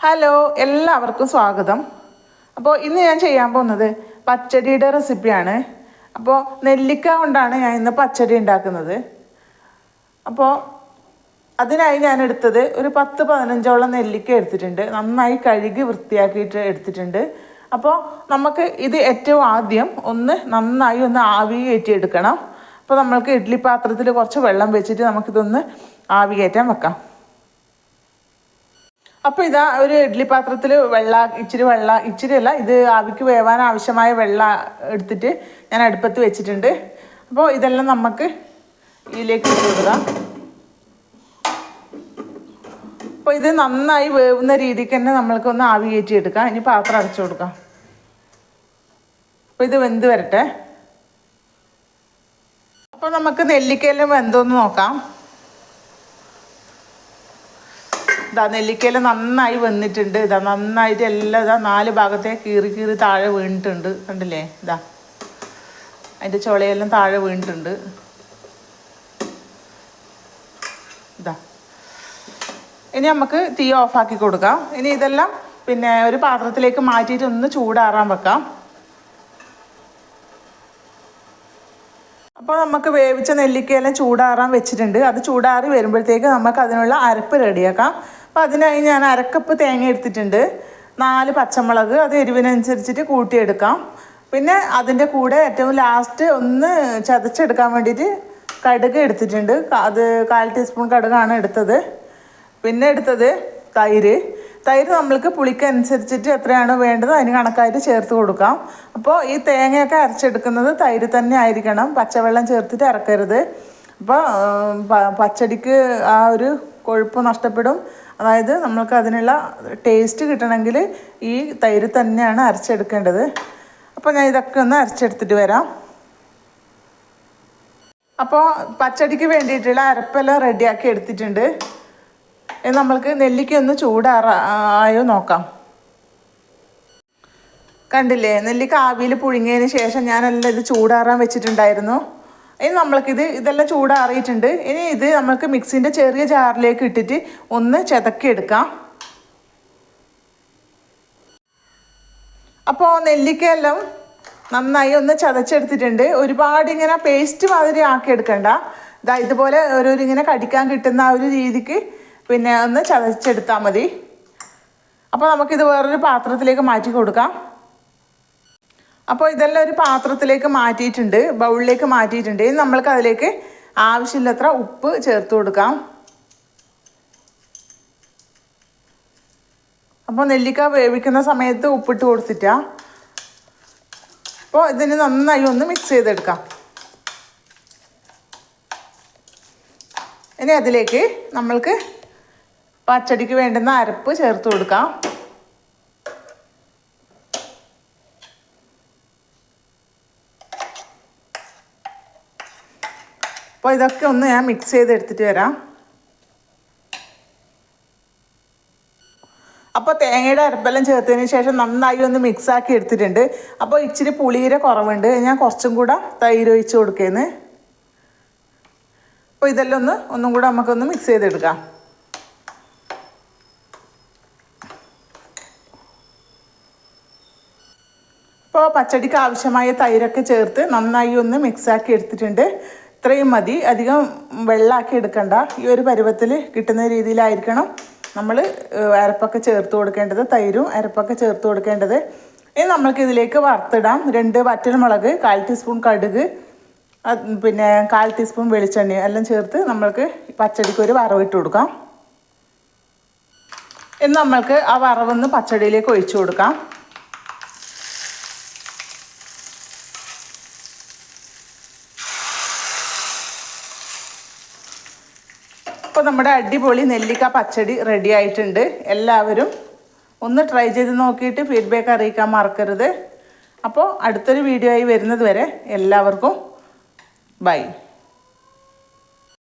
Hello, എല്ലാവർക്കും സ്വാഗതം. അപ്പോൾ ഇന്ന് ഞാൻ ചെയ്യാൻ പോകുന്നത് പച്ചടിയുടെ റെസിപ്പിയാണ്. അപ്പോൾ നെല്ലിക്ക കൊണ്ടാണ് ഞാൻ ഇന്ന് പച്ചടി ഉണ്ടാക്കുന്നത്. അപ്പോൾ അതിനായി ഞാൻ എടുത്തത് ഒരു 10-15ഓളം നെല്ലിക്ക എടുത്തിട്ടുണ്ട്. നന്നായി കഴുകി വൃത്തിയാക്കിയിട്ട് എടുത്തിട്ടുണ്ട്. അപ്പോൾ നമുക്ക് ഇത് ഏറ്റവും ആദ്യം നന്നായി ആവി കയറ്റിയെടുക്കണം. അപ്പോൾ നമ്മൾക്ക് ഇഡ്ഡലി പാത്രത്തിൽ കുറച്ച് വെള്ളം വെച്ചിട്ട് നമുക്കിതൊന്ന് ആവി കയറ്റാൻ വെക്കാം. അപ്പോൾ ഇതാ ഒരു ഇഡ്ഡലി പാത്രത്തിൽ ഇച്ചിരി അല്ല, ഇത് ആവിക്ക് വേവാൻ ആവശ്യമായ വെള്ളം എടുത്തിട്ട് ഞാൻ അടുപ്പത്ത് വെച്ചിട്ടുണ്ട്. അപ്പോൾ ഇതെല്ലാം നമുക്ക് ഇതിലേക്ക് ഇട്ട് കൊടുക്കാം. അപ്പോൾ ഇത് നന്നായി വേവുന്ന രീതിക്ക് തന്നെ നമ്മൾക്കൊന്ന് ആവി കയറ്റി എടുക്കാം. ഇനി പാത്രം അടച്ചു കൊടുക്കാം. അപ്പോൾ ഇത് വെന്ത് വരട്ടെ. അപ്പോൾ നമുക്ക് നെല്ലിക്കയെല്ലാം വെന്തോന്ന് നോക്കാം. നെല്ലിക്കയെല്ലാം നന്നായി വന്നിട്ടുണ്ട്. നന്നായിട്ട് എല്ലാം 4 ഭാഗത്തെ കീറി താഴെ വീണിട്ടുണ്ട്. കണ്ടില്ലേ? അതിൻ്റെ ചുളയെല്ലാം താഴെ വീണിട്ടുണ്ട്. ഇനി നമുക്ക് തീ ഓഫാക്കി കൊടുക്കാം. ഇനി ഇതെല്ലാം ഒരു പാത്രത്തിലേക്ക് മാറ്റിയിട്ട് ഒന്ന് ചൂടാറാൻ വെക്കാം. അപ്പോൾ നമുക്ക് വേവിച്ച നെല്ലിക്കയെല്ലാം ചൂടാറാൻ വെച്ചിട്ടുണ്ട്. അത് ചൂടാറി വരുമ്പോഴത്തേക്ക് നമുക്ക് അതിനുള്ള അരപ്പ് റെഡിയാക്കാം. അപ്പോൾ അതിനായി ഞാൻ 1 കപ്പ് തേങ്ങ എടുത്തിട്ടുണ്ട്. 4 പച്ചമുളക്, അത് എരിവിനനുസരിച്ചിട്ട് കൂട്ടിയെടുക്കാം. പിന്നെ അതിൻ്റെ കൂടെ ഏറ്റവും ലാസ്റ്റ് ഒന്ന് ചതച്ചെടുക്കാൻ വേണ്ടിയിട്ട് കടുക് എടുത്തിട്ടുണ്ട്. അത് 1/4 ടീസ്പൂൺ കടുകാണ് എടുത്തത്. പിന്നെ എടുത്തത് തൈര് നമ്മൾക്ക് പുളിക്കനുസരിച്ചിട്ട് എത്രയാണോ വേണ്ടത് അതിന് കണക്കായിട്ട് ചേർത്ത് കൊടുക്കാം. അപ്പോൾ ഈ തേങ്ങയൊക്കെ അരച്ചെടുക്കുന്നത് തൈര് തന്നെ ആയിരിക്കണം, പച്ചവെള്ളം ചേർത്തിട്ട് അരക്കരുത്. അപ്പോൾ പച്ചടിക്ക് ആ ഒരു കൊഴുപ്പ് നഷ്ടപ്പെടും. അതായത് നമ്മൾക്ക് അതിനുള്ള ടേസ്റ്റ് കിട്ടണമെങ്കിൽ ഈ തൈര് തന്നെയാണ് അരച്ചെടുക്കേണ്ടത്. അപ്പോൾ ഞാൻ ഇതൊക്കെ ഒന്ന് അരച്ചെടുത്തിട്ട് വരാം. അപ്പോൾ പച്ചടിക്ക് വേണ്ടിയിട്ടുള്ള അരപ്പെല്ലാം റെഡിയാക്കി എടുത്തിട്ടുണ്ട്. നമ്മൾക്ക് നെല്ലിക്ക ഒന്ന് ചൂടാറായോ നോക്കാം. കണ്ടില്ലേ, നെല്ലിക്ക ആവിയിൽ പുഴുങ്ങിയതിന് ശേഷം ഞാനെല്ലാം ഇത് ചൂടാറാൻ വെച്ചിട്ടുണ്ടായിരുന്നു. ഇനി ഇതെല്ലാം ചൂടാറിയിട്ടുണ്ട്. ഇനി ഇത് നമുക്ക് മിക്സിൻ്റെ ചെറിയ ജാറിലേക്ക് ഇട്ടിട്ട് ഒന്ന് ചതക്കിയെടുക്കാം. അപ്പോൾ നെല്ലിക്കയെല്ലാം നന്നായി ഒന്ന് ചതച്ചെടുത്തിട്ടുണ്ട്. ഒരുപാട് ഇങ്ങനെ പേസ്റ്റ് മാതിരി ആക്കിയെടുക്കണ്ട. ഇതുപോലെ ഇങ്ങനെ കടിക്കാൻ കിട്ടുന്ന ആ ഒരു രീതിക്ക് ഒന്ന് ചതച്ചെടുത്താൽ മതി. അപ്പോൾ നമുക്കിത് വേറൊരു പാത്രത്തിലേക്ക് മാറ്റി കൊടുക്കാം. അപ്പോൾ ഇതെല്ലാം ഒരു പാത്രത്തിലേക്ക് മാറ്റിയിട്ടുണ്ട്, ബൗളിലേക്ക് മാറ്റിയിട്ടുണ്ട്. ഇനി നമ്മൾക്ക് അതിലേക്ക് ആവശ്യമില്ലത്ര ഉപ്പ് ചേർത്ത് കൊടുക്കാം. അപ്പോൾ നെല്ലിക്ക വേവിക്കുന്ന സമയത്ത് ഉപ്പിട്ട് കൊടുത്തിട്ടാ. അപ്പോൾ ഇതിന് നന്നായി ഒന്ന് മിക്സ് ചെയ്തെടുക്കാം. ഇനി അതിലേക്ക് നമ്മൾക്ക് പച്ചടിക്ക് വേണ്ടുന്ന അരപ്പ് ചേർത്ത് കൊടുക്കാം. അപ്പോൾ ഇതൊക്കെ ഒന്ന് ഞാൻ മിക്സ് ചെയ്തെടുത്തിട്ട് വരാം. അപ്പോൾ തേങ്ങയുടെ അരപ്പെല്ലാം ചേർത്തതിന് ശേഷം നന്നായി ഒന്ന് മിക്സാക്കി എടുത്തിട്ടുണ്ട്. അപ്പോൾ ഇച്ചിരി പുളിയുടെ കുറവുണ്ട്, ഞാൻ കുറച്ചും കൂടെ തൈര് ഒഴിച്ച് കൊടുക്കുന്നത്. അപ്പോൾ ഇതെല്ലാം ഒന്നും കൂടെ നമുക്കൊന്ന് മിക്സ് ചെയ്തെടുക്കാം. ഇപ്പോൾ പച്ചടിക്ക് ആവശ്യമായ തൈരൊക്കെ ചേർത്ത് നന്നായി ഒന്ന് മിക്സാക്കി എടുത്തിട്ടുണ്ട്. ഇത്രയും മതി, അധികം വെള്ളമാക്കി എടുക്കണ്ട. ഈ ഒരു പരുവത്തിൽ കിട്ടുന്ന രീതിയിലായിരിക്കണം നമ്മൾ അരപ്പൊക്കെ ചേർത്ത് കൊടുക്കേണ്ടത്, തൈരും അരപ്പൊക്കെ ചേർത്ത് കൊടുക്കേണ്ടത്. ഇനി നമ്മൾക്കിതിലേക്ക് വറുത്തിടാം. 2 വറ്റൽമുളക്, 1/4 ടീസ്പൂൺ കടുക്, 1/4 ടീസ്പൂൺ വെളിച്ചെണ്ണ എല്ലാം ചേർത്ത് നമ്മൾക്ക് പച്ചടിക്ക് ഒരു വറവിട്ട് കൊടുക്കാം. ഇനി നമ്മൾക്ക് ആ വറവൊന്ന് പച്ചടിയിലേക്ക് ഒഴിച്ചു കൊടുക്കാം. അപ്പോൾ നമ്മുടെ അടിപൊളി നെല്ലിക്ക പച്ചടി റെഡി ആയിട്ടുണ്ട്. എല്ലാവരും ഒന്ന് ട്രൈ ചെയ്ത് നോക്കിയിട്ട് ഫീഡ്ബാക്ക് അറിയിക്കാൻ മറക്കരുത്. അപ്പോൾ അടുത്തൊരു വീഡിയോ ആയി വരുന്നത് വരെ എല്ലാവർക്കും ബൈ.